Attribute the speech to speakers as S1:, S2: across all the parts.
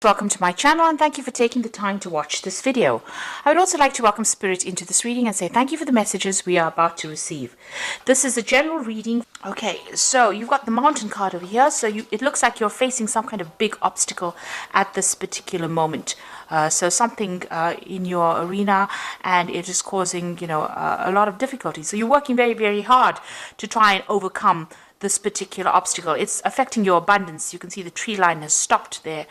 S1: Welcome to my channel and thank you for taking the time to watch this video. I would also like to welcome Spirit into this reading and say thank you for the messages we are about to receive. This is a general reading. Okay, so you've got the Mountain card over here. So it looks like you're facing some kind of big obstacle at this particular moment. So something in your arena, and it is causing, a lot of difficulty. So you're working very, very hard to try and overcome this particular obstacle. It's affecting your abundance. You can see the tree line has stopped there.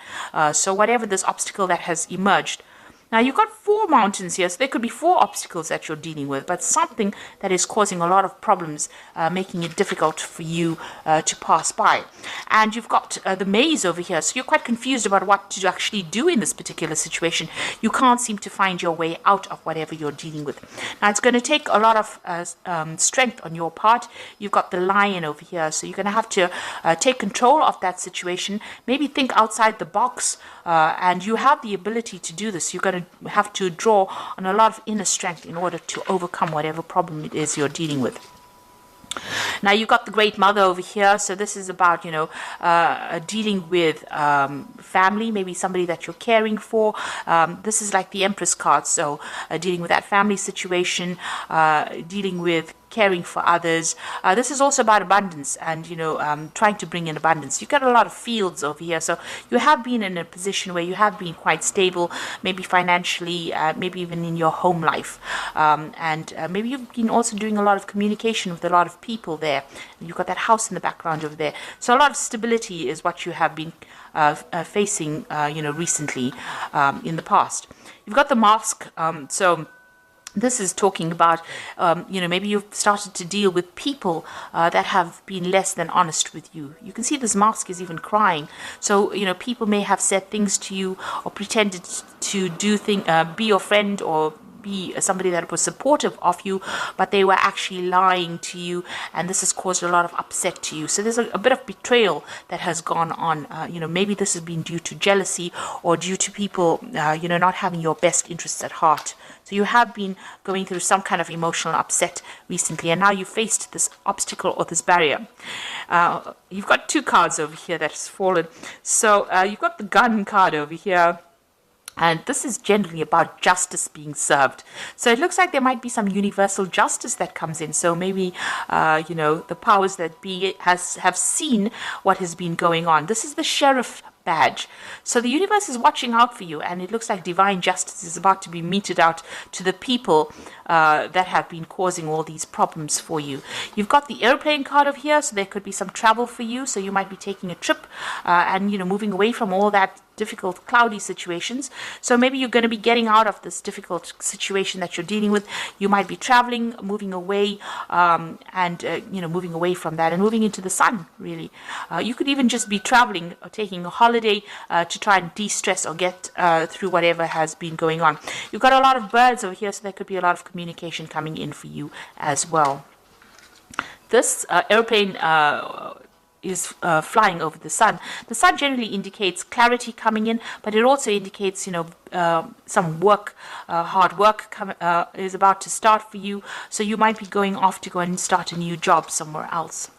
S1: So whatever this obstacle that has emerged. Now you've got 4 mountains here, so there could be 4 obstacles that you're dealing with, but something that is causing a lot of problems, making it difficult for you to pass by. And you've got the maze over here, so you're quite confused about what to actually do in this particular situation. You can't seem to find your way out of whatever you're dealing with. Now it's going to take a lot of strength on your part. You've got the lion over here, so you're going to have to take control of that situation, maybe think outside the box, and you have the ability to do this. You're going to have to draw on a lot of inner strength in order to overcome whatever problem it is you're dealing with. Now you've got the Great Mother over here, so this is about dealing with family, maybe somebody that you're caring for. This is like the Empress card, so dealing with that family situation, dealing with caring for others. This is also about abundance and trying to bring in abundance. You've got a lot of fields over here, so you have been in a position where you have been quite stable, maybe financially, maybe even in your home life, and maybe you've been also doing a lot of communication with a lot of people there. You've got that house in the background over there, so a lot of stability is what you have been facing recently, in the past. You've got the Mask, so this is talking about, maybe you've started to deal with people that have been less than honest with you. You can see this mask is even crying. So, people may have said things to you or pretended to be your friend or be somebody that was supportive of you, but they were actually lying to you, and this has caused a lot of upset to you. So there's a bit of betrayal that has gone on. Maybe this has been due to jealousy or due to people, not having your best interests at heart. So you have been going through some kind of emotional upset recently, and now you faced this obstacle or this barrier. You've got 2 cards over here that's fallen. So you've got the Gun card over here. And this is generally about justice being served. So it looks like there might be some universal justice that comes in. So maybe, the powers that be have seen what has been going on. This is the Sheriff badge. So the universe is watching out for you, and it looks like divine justice is about to be meted out to the people that have been causing all these problems for you. You've got the airplane card over here, so there could be some travel for you. So you might be taking a trip and moving away from all that difficult cloudy situations. So maybe you're going to be getting out of this difficult situation that you're dealing with. You might be traveling, moving away, moving away from that and moving into the sun, really. You could even just be traveling or taking a holiday to try and de-stress or get through whatever has been going on. You've got a lot of birds over here, so there could be a lot of communication coming in for you as well. This airplane is flying over the sun. The sun generally indicates clarity coming in, but it also indicates, some work, hard work is about to start for you. So you might be going off to go and start a new job somewhere else.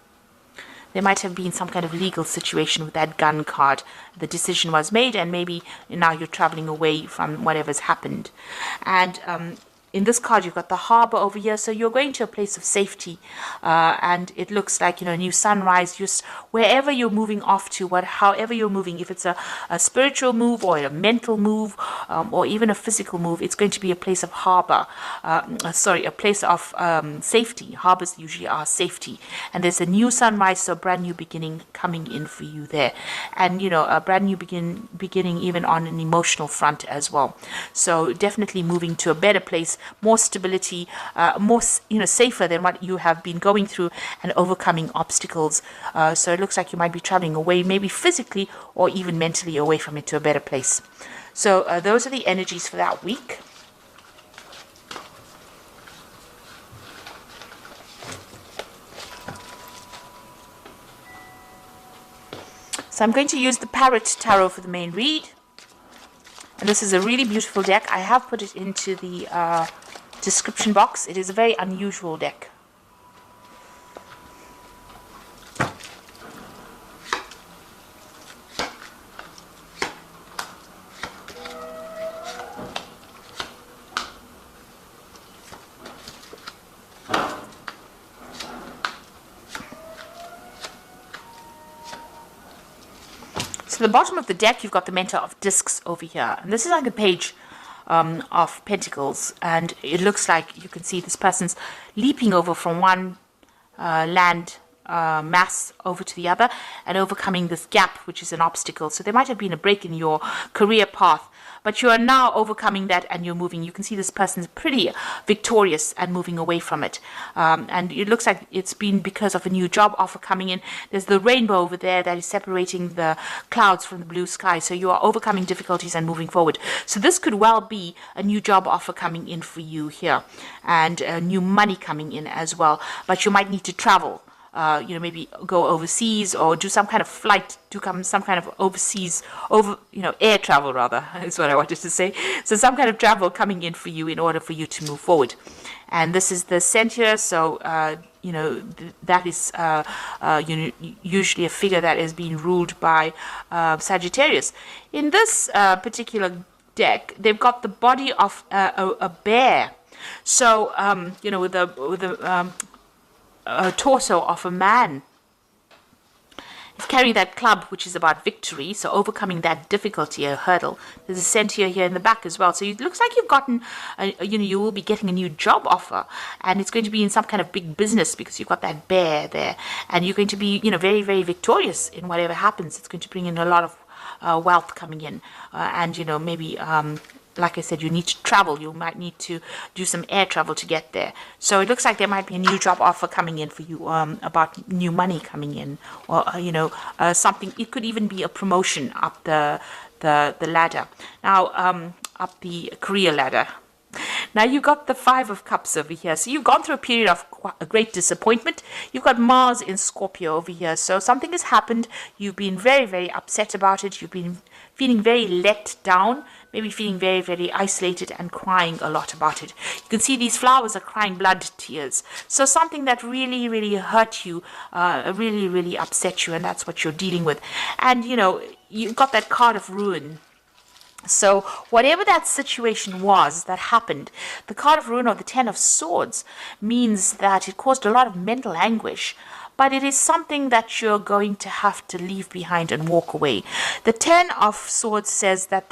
S1: There might have been some kind of legal situation with that Gun card. The decision was made, and maybe now you're traveling away from whatever's happened. And in this card, you've got the harbor over here, so you're going to a place of safety, and it looks like, a new sunrise. Just wherever you're moving off to, however you're moving, if it's a spiritual move or a mental move, or even a physical move, it's going to be a place of harbor. A place of safety. Harbors usually are safety, and there's a new sunrise, so a brand new beginning coming in for you there, and a brand new beginning even on an emotional front as well. So definitely moving to a better place, more stability, more safer than what you have been going through, and overcoming obstacles. So it looks like you might be traveling away, maybe physically or even mentally away from it, to a better place. So those are the energies for that week. So I'm going to use the Parrot Tarot for the main read. And this is a really beautiful deck. I have put it into the description box. It is a very unusual deck. the bottom of the deck, you've got the Mentor of Discs over here. And this is like a page of Pentacles. And it looks like you can see this person's leaping over from one land mass over to the other and overcoming this gap, which is an obstacle. So there might have been a break in your career path, but you are now overcoming that and you're moving. You can see this person's pretty victorious and moving away from it. And it looks like it's been because of a new job offer coming in. There's the rainbow over there that is separating the clouds from the blue sky. So you are overcoming difficulties and moving forward. So this could well be a new job offer coming in for you here, and new money coming in as well. But you might need to travel. Maybe go overseas or do some kind of flight, some kind of overseas, air travel rather, is what I wanted to say. So some kind of travel coming in for you in order for you to move forward. And this is the center, so, that is usually a figure that is being ruled by Sagittarius. In this particular deck, they've got the body of a bear. So, with a torso of a man. He's carrying that club, which is about victory, so overcoming that difficulty, a hurdle. There's a center here in the back as well. So it looks like you've gotten, you will be getting a new job offer, and it's going to be in some kind of big business because you've got that bear there, and you're going to be, very, very victorious in whatever happens. It's going to bring in a lot of wealth coming in, and maybe. Like I said, you need to travel. You might need to do some air travel to get there. So it looks like there might be a new job offer coming in for you, about new money coming in, or something. It could even be a promotion up the ladder. Now, up the career ladder. Now you've got the Five of Cups over here. So you've gone through a period of a great disappointment. You've got Mars in Scorpio over here. So something has happened. You've been very, very upset about it. You've been feeling very let down, maybe feeling very, very isolated and crying a lot about it. You can see these flowers are crying blood tears. So something that really, really hurt you, really, really upset you, and that's what you're dealing with. And, you've got that card of ruin. So whatever that situation was that happened, the card of ruin or the Ten of Swords means that it caused a lot of mental anguish, but it is something that you're going to have to leave behind and walk away. The Ten of Swords says that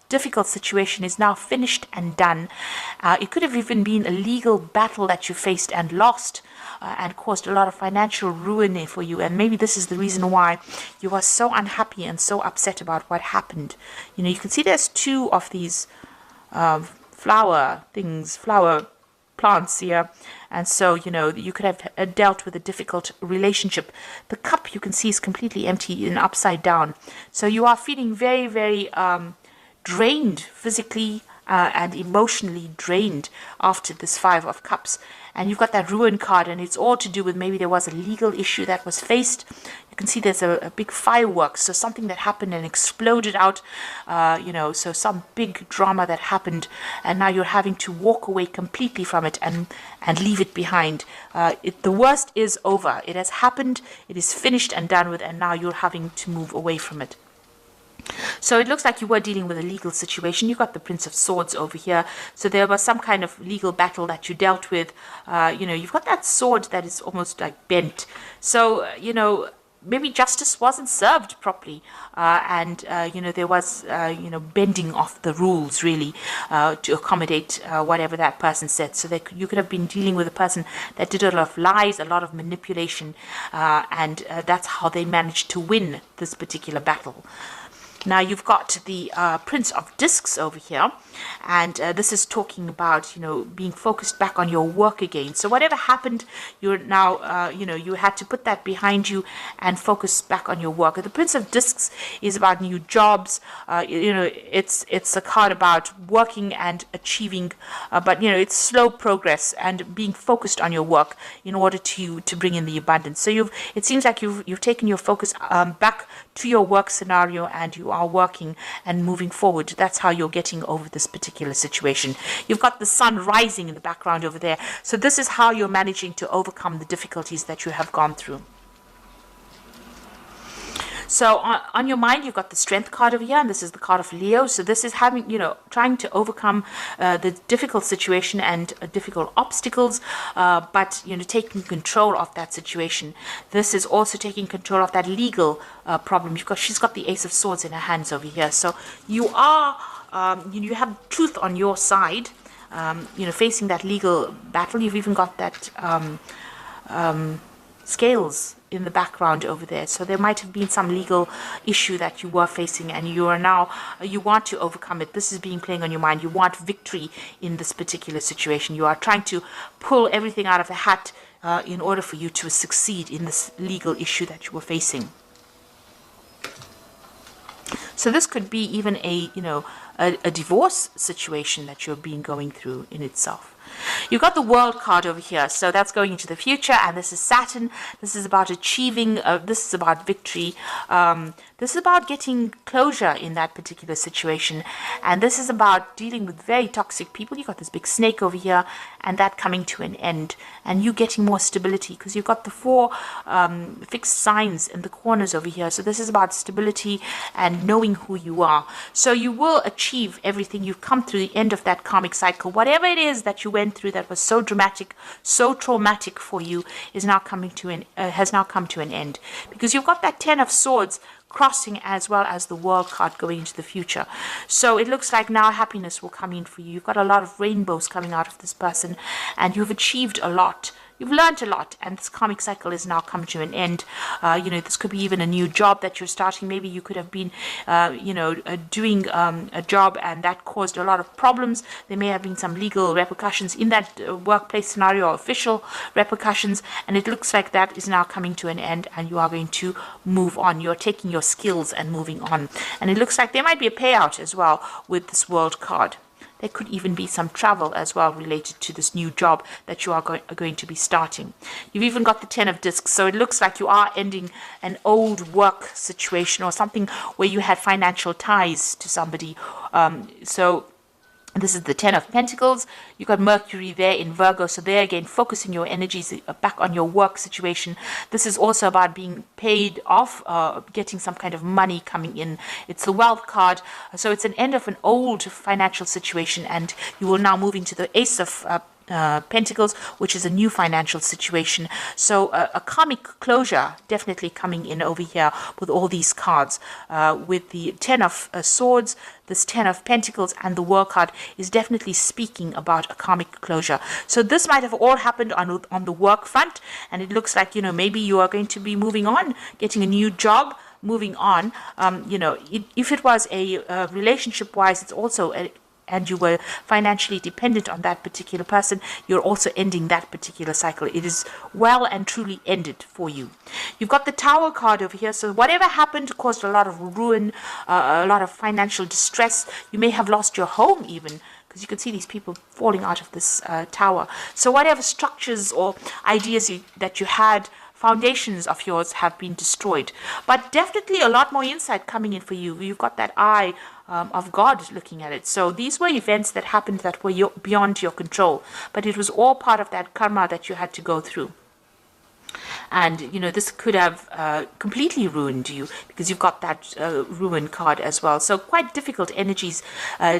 S1: difficult situation is now finished and done. It could have even been a legal battle that you faced and lost, and caused a lot of financial ruin for you. And maybe this is the reason why you are so unhappy and so upset about what happened. You can see there's two of these flower plants here. And so, you could have dealt with a difficult relationship. The cup you can see is completely empty and upside down. So you are feeling very, very drained physically and emotionally drained after this Five of Cups. And you've got that ruin card, and it's all to do with maybe there was a legal issue that was faced. You can see there's a big fireworks, so something that happened and exploded out, so some big drama that happened, and now you're having to walk away completely from it and leave it behind. The worst is over. It has happened, it is finished and done with, and now you're having to move away from it. So it looks like you were dealing with a legal situation. You've got the Prince of Swords over here. So there was some kind of legal battle that you dealt with. You've got that sword that is almost like bent. So, maybe justice wasn't served properly. There was, bending of the rules, really, to accommodate whatever that person said. So you could have been dealing with a person that did a lot of lies, a lot of manipulation, and that's how they managed to win this particular battle. Now you've got the Prince of Discs over here, and this is talking about, being focused back on your work again. So whatever happened, you're now, you had to put that behind you and focus back on your work. The Prince of Discs is about new jobs. It's a card about working and achieving, but it's slow progress and being focused on your work in order to bring in the abundance. So it seems like you've taken your focus back to your work scenario, and you are working and moving forward. That's how you're getting over this particular situation. You've got the sun rising in the background over there. So this is how you're managing to overcome the difficulties that you have gone through. So on your mind, you've got the Strength card over here, and this is the card of Leo. So this is having, trying to overcome the difficult situation and difficult obstacles, but, taking control of that situation. This is also taking control of that legal problem. She's got the Ace of Swords in her hands over here. So you are, you have truth on your side, facing that legal battle. You've even got that scales in the background over there. So there might have been some legal issue that you were facing, and you are now, you want to overcome it. This is being playing on your mind. You want victory in this particular situation. You are trying to pull everything out of the hat in order for you to succeed in this legal issue that you were facing. So this could be even a divorce situation that you're going through in itself. You've got the World card over here, so that's going into the future, and this is Saturn. This is about achieving, this is about victory. This is about getting closure in that particular situation, and this is about dealing with very toxic people. You've got this big snake over here, and that coming to an end, and you getting more stability, because you've got the 4 fixed signs in the corners over here. So this is about stability and knowing who you are. So you will achieve everything. You've come through the end of that karmic cycle. Whatever it is that you went through that was so dramatic, so traumatic for you, is now coming to has now come to an end, because you've got that 10 of Swords crossing as well as the World card going into the future. So it looks like now happiness will come in for you. You've got a lot of rainbows coming out of this person, and you've achieved a lot. You've learned a lot, and this karmic cycle is now come to an end. This could be even a new job that you're starting. Maybe you could have been, doing a job, and that caused a lot of problems. There may have been some legal repercussions in that workplace scenario, or official repercussions, and it looks like that is now coming to an end, and you are going to move on. You're taking your skills and moving on. And it looks like there might be a payout as well with this World card. There could even be some travel as well related to this new job that you are going to be starting. You've even got the 10 of Discs, so it looks like you are ending an old work situation or something where you had financial ties to somebody. This is the 10 of Pentacles. You've got Mercury there in Virgo. So there again, focusing your energies back on your work situation. This is also about being paid off, getting some kind of money coming in. It's the Wealth card. So it's an end of an old financial situation, and you will now move into the Ace of Pentacles, which is a new financial situation. So a karmic closure definitely coming in over here with all these cards. With the 10 of Swords, this 10 of Pentacles, and the World card is definitely speaking about a karmic closure. So this might have all happened on the work front, and it looks like, maybe you are going to be moving on, getting a new job, moving on. If it was a relationship-wise, it's also and you were financially dependent on that particular person, you're also ending that particular cycle. It is well and truly ended for you. You've got the Tower card over here. So whatever happened caused a lot of ruin, a lot of financial distress. You may have lost your home even, because you can see these people falling out of this tower. So whatever structures or ideas that you had, foundations of yours have been destroyed. But definitely a lot more insight coming in for you. You've got that eye of God looking at it. So these were events that happened that were beyond your control, but it was all part of that karma that you had to go through. And this could have completely ruined you, because you've got that ruin card as well. So quite difficult energies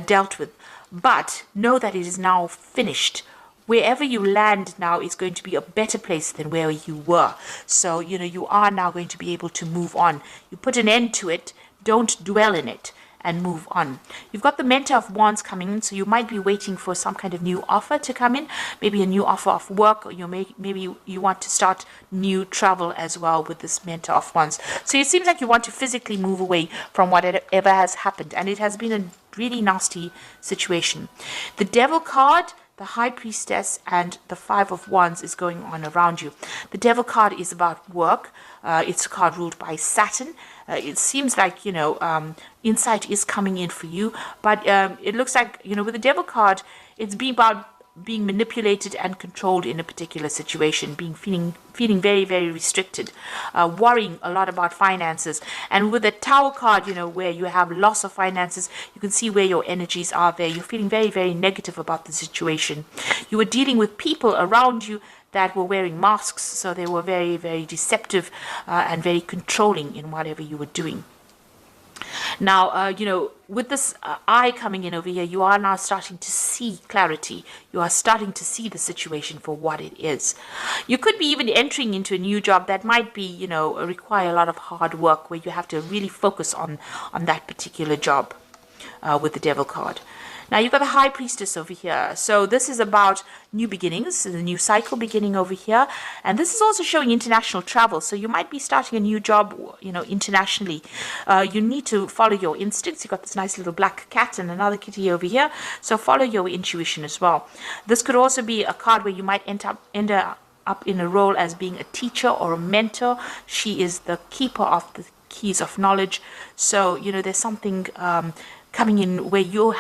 S1: dealt with, but know that it is now finished. Wherever you land now is going to be a better place than where you were. So you are now going to be able to move on. You put an end to it, don't dwell in it, and move on. You've got the Mentor of Wands coming in, so you might be waiting for some kind of new offer to come in, maybe a new offer of work, or maybe you want to start new travel as well with this Mentor of Wands. So it seems like you want to physically move away from whatever has happened, and it has been a really nasty situation. The Devil card, the High Priestess, and the 5 of Wands is going on around you. The Devil card is about work. It's a card ruled by Saturn. It seems like, insight is coming in for you. But it looks like, with the Devil card, it's been about being manipulated and controlled in a particular situation, feeling very, very restricted, worrying a lot about finances. And with the Tower card, where you have loss of finances, you can see where your energies are there. You're feeling very, very negative about the situation. You were dealing with people around you that were wearing masks, so they were very, very deceptive and very controlling in whatever you were doing. Now, with this eye coming in over here, you are now starting to see clarity. You are starting to see the situation for what it is. You could be even entering into a new job that might be, require a lot of hard work, where you have to really focus on that particular job with the Devil card. Now, you've got the High Priestess over here. So this is about new beginnings, the new cycle beginning over here. And this is also showing international travel. So you might be starting a new job, internationally. You need to follow your instincts. You've got this nice little black cat and another kitty over here. So follow your intuition as well. This could also be a card where you might end up in a role as being a teacher or a mentor. She is the keeper of the keys of knowledge. So, there's something coming in where you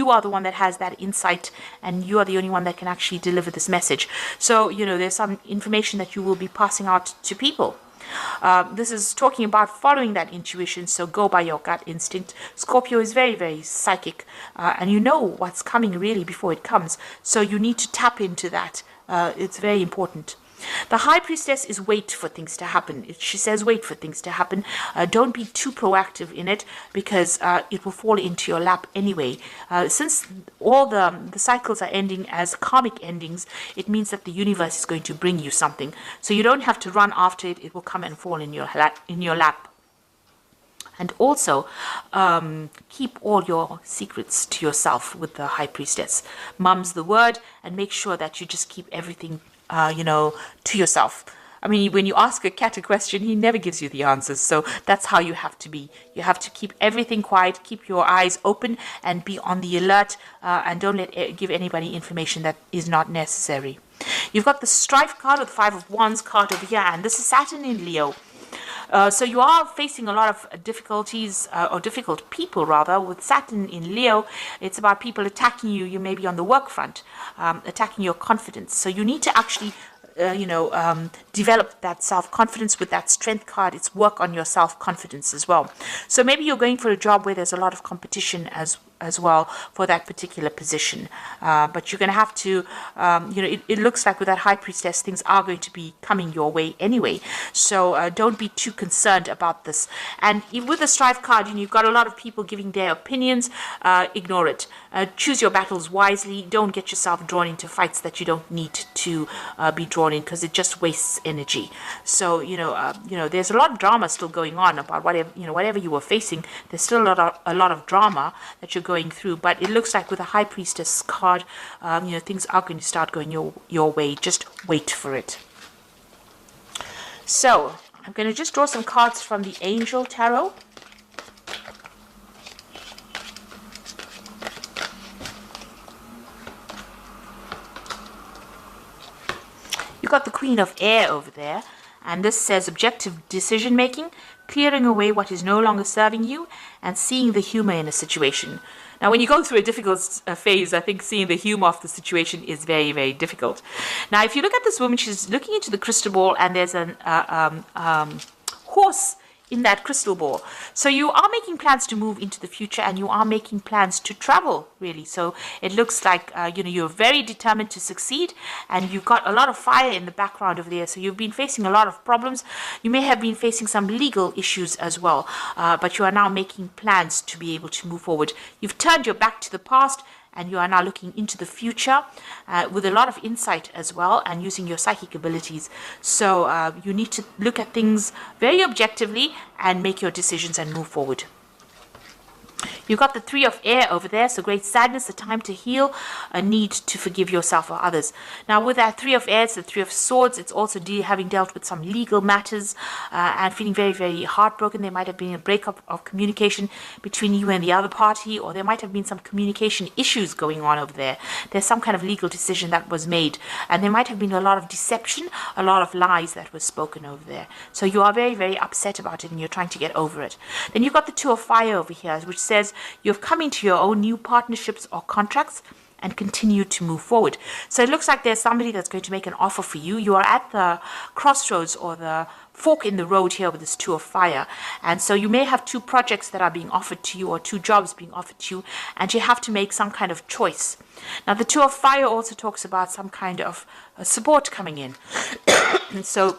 S1: are the one that has that insight, and you are the only one that can actually deliver this message. So, there's some information that you will be passing out to people. This is talking about following that intuition, so go by your gut instinct. Scorpio is very, very psychic, and you know what's coming really before it comes. So you need to tap into that. It's very important. The High Priestess is wait for things to happen. She says wait for things to happen. Don't be too proactive in it, because it will fall into your lap anyway. Since all the cycles are ending as karmic endings, it means that the universe is going to bring you something. So you don't have to run after it. It will come and fall in your lap. And also, keep all your secrets to yourself with the High Priestess. Mum's the word, and make sure that you just keep everything to yourself. I mean, when you ask a cat a question, he never gives you the answers. So that's how you have to be. You have to keep everything quiet, keep your eyes open, and be on the alert, and don't give anybody information that is not necessary. You've got the Strife card, or the Five of Wands card over here, and this is Saturn in Leo. So you are facing a lot of difficulties, or difficult people rather, with Saturn in Leo. It's about people attacking you. You may be on the work front, attacking your confidence. So you need to actually develop that self-confidence with that Strength card. It's work on your self-confidence as well. So maybe you're going for a job where there's a lot of competition as well for that particular position. But you're going to have to, it looks like with that High Priestess, things are going to be coming your way anyway. So don't be too concerned about this. And with the Strife card, you've got a lot of people giving their opinions. Ignore it. Choose your battles wisely. Don't get yourself drawn into fights that you don't need to be drawn in, because it just wastes energy. So, there's a lot of drama still going on about whatever you were facing. There's still a lot of drama that you're going through, but it looks like with a High Priestess card, things are going to start going your way. Just wait for it. So I'm going to just draw some cards from the Angel Tarot. You've got the Queen of Air over there, and this says objective decision making, clearing away what is no longer serving you, and seeing the humor in a situation. Now, when you go through a difficult phase, I think seeing the humor of the situation is very, very difficult. Now, if you look at this woman, she's looking into the crystal ball, and there's an horse in that crystal ball. So you are making plans to move into the future, and you are making plans to travel, really. So it looks like, you're very determined to succeed, and you've got a lot of fire in the background over there. So you've been facing a lot of problems. You may have been facing some legal issues as well, but you are now making plans to be able to move forward. You've turned your back to the past, and you are now looking into the future with a lot of insight as well, and using your psychic abilities. So you need to look at things very objectively and make your decisions and move forward. You've got the Three of Air over there, so great sadness, a time to heal, a need to forgive yourself or others. Now, with that Three of Air, it's the Three of Swords. It's also having dealt with some legal matters and feeling very, very heartbroken. There might have been a breakup of communication between you and the other party, or there might have been some communication issues going on over there. There's some kind of legal decision that was made, and there might have been a lot of deception, a lot of lies that were spoken over there. So you are very, very upset about it, and you're trying to get over it. Then you've got the Two of Fire over here, which says you've come into your own new partnerships or contracts, and continue to move forward. So it looks like there's somebody that's going to make an offer for you. You are at the crossroads or the fork in the road here with this Two of Fire. And so you may have two projects that are being offered to you, or two jobs being offered to you, and you have to make some kind of choice. Now, the Two of Fire also talks about some kind of support coming in. And so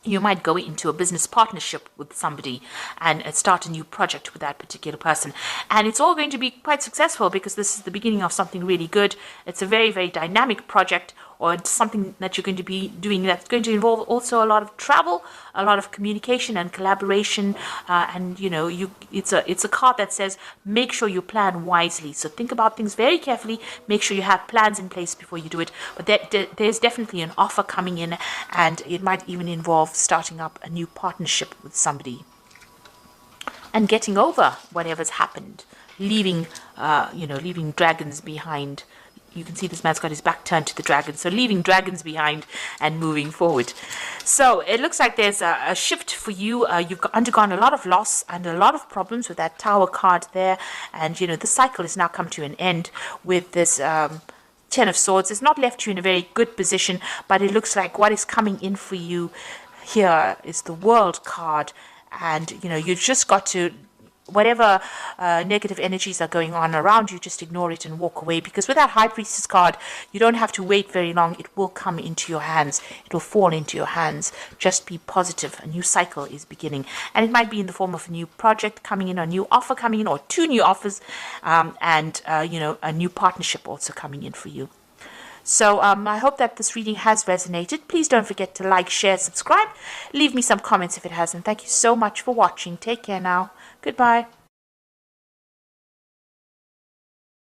S1: you might go into a business partnership with somebody and start a new project with that particular person. And it's all going to be quite successful because this is the beginning of something really good. It's a very, very dynamic project, or it's something that you're going to be doing that's going to involve also a lot of travel, a lot of communication and collaboration. And, you know, it's a card that says make sure you plan wisely. So think about things very carefully. Make sure you have plans in place before you do it. But there's definitely an offer coming in, and it might even involve starting up a new partnership with somebody and getting over whatever's happened, leaving dragons behind. You can see this man's got his back turned to the dragons, so leaving dragons behind and moving forward. So it looks like there's a shift for you. You've undergone a lot of loss and a lot of problems with that Tower card there, and you know the cycle has now come to an end with this Ten of Swords. It's not left you in a very good position, but it looks like what is coming in for you here is the World card, and you know you've just got to, whatever negative energies are going on around you, just ignore it and walk away, because with that High Priestess card, you don't have to wait very long. It will come into your hands. It will fall into your hands. Just be positive. A new cycle is beginning, and it might be in the form of a new project coming in, a new offer coming in, or two new offers, and a new partnership also coming in for you. So I hope that this reading has resonated. Please don't forget to like, share, subscribe. Leave me some comments if it hasn't. Thank you so much for watching. Take care now. Goodbye.